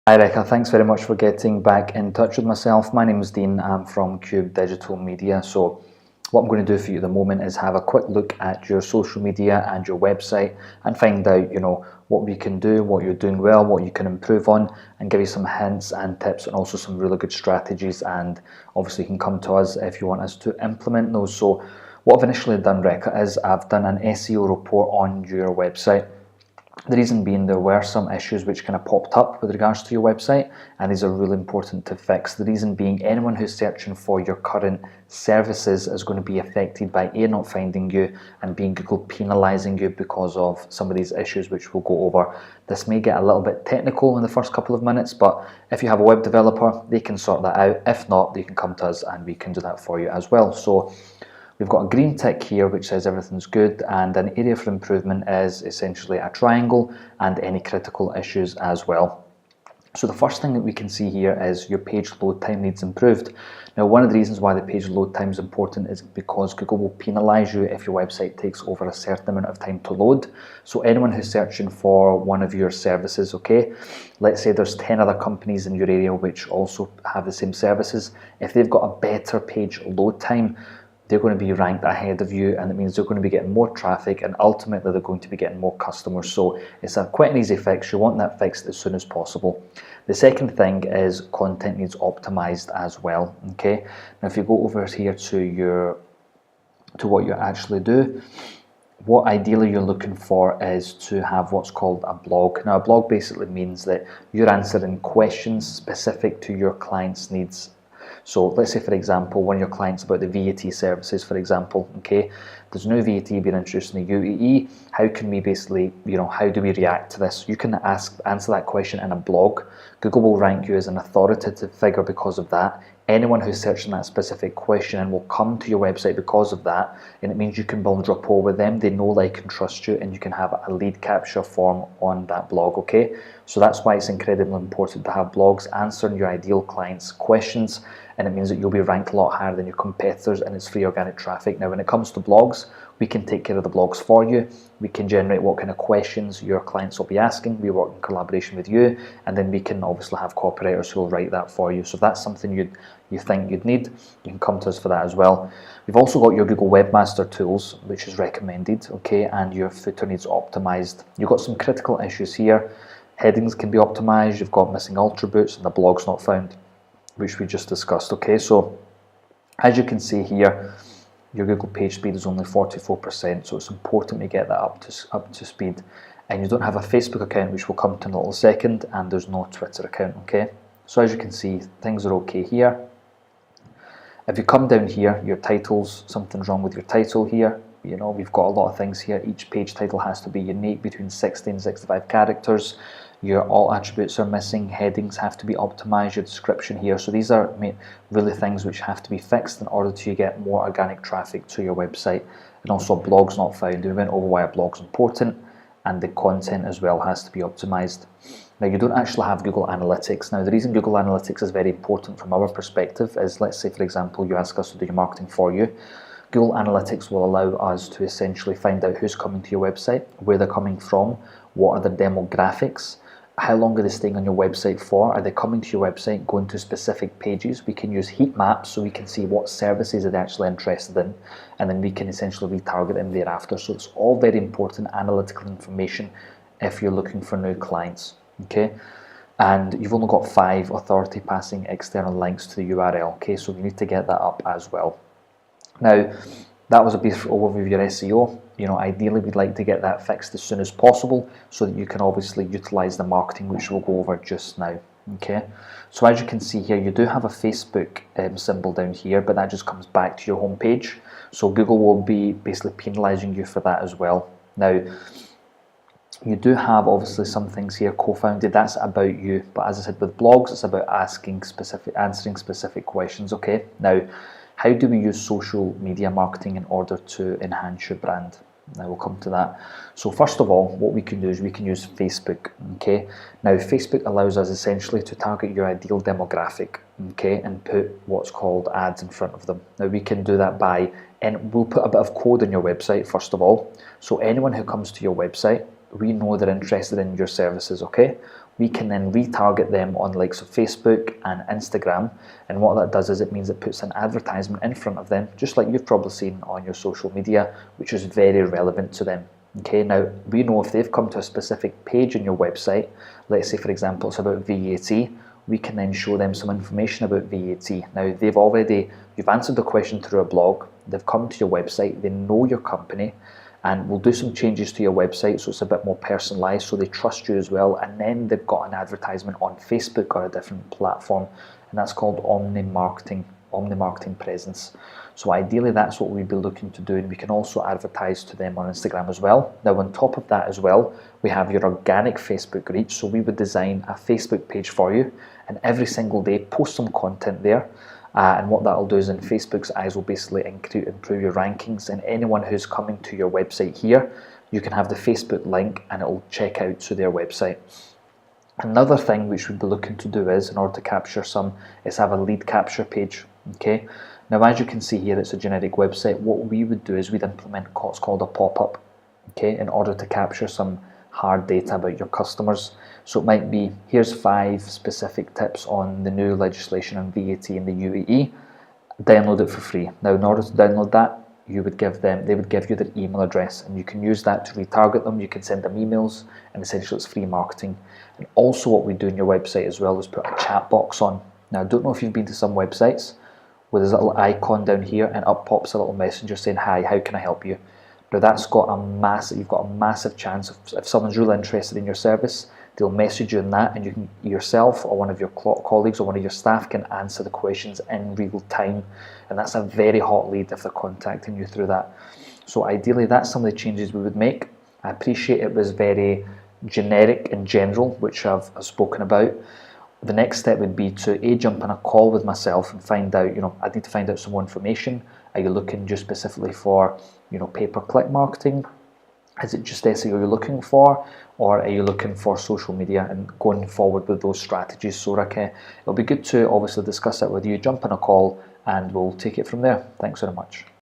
Hi Rekha, thanks very much for getting back in touch with myself. My name is Dean, I'm from Cube Digital Media. So what I'm going to do for you at the moment is have a quick look at your social media and your website and find out, what we can do, what you're doing well, what you can improve on, and give you some hints and tips and also some really good strategies. And obviously you can come to us if you want us to implement those. So what I've initially done, Rekha, is I've done an SEO report on your website. The reason being there were some issues which kind of popped up with regards to your website, and these are really important to fix. The reason being, anyone who's searching for your current services is going to be affected by A, not finding you, and B, Google penalising you because of some of these issues which we'll go over. This may get a little bit technical in the first couple of minutes, but if you have a web developer, they can sort that out. If not, they can come to us and we can do that for you as well. So we've got a green tick here which says everything's good, and an area for improvement is essentially a triangle and any critical issues as well. So the first thing that we can see here is your page load time needs improved. Now, one of the reasons why the page load time is important is because Google will penalise you if your website takes over a certain amount of time to load. So anyone who's searching for one of your services, okay, let's say there's 10 other companies in your area which also have the same services. If they've got a better page load time, they're going to be ranked ahead of you, and it means they're going to be getting more traffic, and ultimately they're going to be getting more customers. So it's quite an easy fix. You want that fixed as soon as possible. The second thing is content needs optimized as well. Okay, now if you go over here to what you actually do, what ideally you're looking for is to have what's called a blog. Now, a blog basically means that you're answering questions specific to your client's needs. So let's say, for example, one of your clients about the VAT services, for example, okay, there's no VAT being introduced in the UAE. How can we basically, how do we react to this? You can answer that question in a blog. Google will rank you as an authoritative figure because of that. Anyone who's searching that specific question and will come to your website because of that, and it means you can build rapport with them. They know, like, and trust you, and you can have a lead capture form on that blog, okay? So that's why it's incredibly important to have blogs answering your ideal clients' questions, and it means that you'll be ranked a lot higher than your competitors, and it's free organic traffic. Now, when it comes to blogs, we can take care of the blogs for you. We can generate what kind of questions your clients will be asking. We work in collaboration with you, and then we can obviously have copywriters who will write that for you. So if that's something you think you'd need, you can come to us for that as well. We've also got your Google Webmaster Tools, which is recommended, okay, and your footer needs optimized. You've got some critical issues here. Headings can be optimized. You've got missing attributes, and the blog's not found, which we just discussed, okay? So as you can see here, your Google page speed is only 44%, so it's important to get that up to speed. And you don't have a Facebook account, which we'll come to in a little second, and there's no Twitter account, okay? So as you can see, things are okay here. If you come down here, your titles, something's wrong with your title here. We've got a lot of things here. Each page title has to be unique, between 60 and 65 characters. Your all attributes are missing. Headings have to be optimized. Your description here. So these are really things which have to be fixed in order to get more organic traffic to your website. And also, blogs not found. We went over why a blog's important, and the content as well has to be optimized. Now, you don't actually have Google Analytics. Now, the reason Google Analytics is very important from our perspective is, let's say, for example, you ask us to do your marketing for you. Google Analytics will allow us to essentially find out who's coming to your website, where they're coming from, what are their demographics, how long are they staying on your website for, are they coming to your website, going to specific pages. We can use heat maps so we can see what services are they actually interested in, and then we can essentially retarget them thereafter. So it's all very important analytical information if you're looking for new clients, okay? And you've only got 5 authority passing external links to the URL, okay? So you need to get that up as well. Now, that was a brief overview of your SEO. Ideally, we'd like to get that fixed as soon as possible so that you can obviously utilize the marketing, which we'll go over just now. Okay, so as you can see here, you do have a Facebook symbol down here, but that just comes back to your home page. So Google will be basically penalizing you for that as well. Now, you do have obviously some things here co-founded. That's about you, but as I said, with blogs, it's about answering specific questions. Okay, now, how do we use social media marketing in order to enhance your brand? Now, we'll come to that. So first of all, what we can do is we can use Facebook, okay? Now, Facebook allows us essentially to target your ideal demographic, okay, and put what's called ads in front of them. Now, we can do that and we'll put a bit of code on your website, first of all. So anyone who comes to your website, we know they're interested in your services, okay? we can then retarget them on the likes of Facebook and Instagram. And what that does is it means it puts an advertisement in front of them, just like you've probably seen on your social media, which is very relevant to them. Okay, now we know if they've come to a specific page on your website, let's say for example it's about VAT, we can then show them some information about VAT. Now you've answered the question through a blog, they've come to your website, they know your company, and we'll do some changes to your website so it's a bit more personalized, so they trust you as well. And then they've got an advertisement on Facebook or a different platform, and that's called omni marketing presence. So ideally that's what we'd be looking to do, and we can also advertise to them on Instagram as well. Now on top of that as well, we have your organic Facebook reach. So we would design a Facebook page for you, and every single day post some content there. And what that'll do is, in Facebook's eyes, will basically improve your rankings, and anyone who's coming to your website here, you can have the Facebook link and it'll check out to their website. Another thing which we'd be looking to do is, in order to capture some, is have a lead capture page. Okay, now as you can see here, it's a generic website. What we would do is we'd implement what's called a pop-up, okay, in order to capture some hard data about your customers. So it might be, here's 5 specific tips on the new legislation on VAT in the UAE, download it for free. Now in order to download that, they would give you their email address, and you can use that to retarget them. You can send them emails, and essentially it's free marketing. And also what we do in your website as well is put a chat box on. Now I don't know if you've been to some websites where there's a little icon down here and up pops a little messenger saying, hi, how can I help you? Now that's got you've got a massive chance of, if someone's really interested in your service, they'll message you in that, and you can yourself or one of your colleagues or one of your staff can answer the questions in real time, and that's a very hot lead if they're contacting you through that. So ideally that's some of the changes we would make. I appreciate it was very generic and general, which I've spoken about. The next step would be to jump on a call with myself and find out, I need to find out some more information. Are you looking just specifically for, pay-per-click marketing? Is it just SEO you're looking for, or are you looking for social media, and going forward with those strategies? So Rekha, it'll be good to obviously discuss it with you. Jump on a call and we'll take it from there. Thanks very much.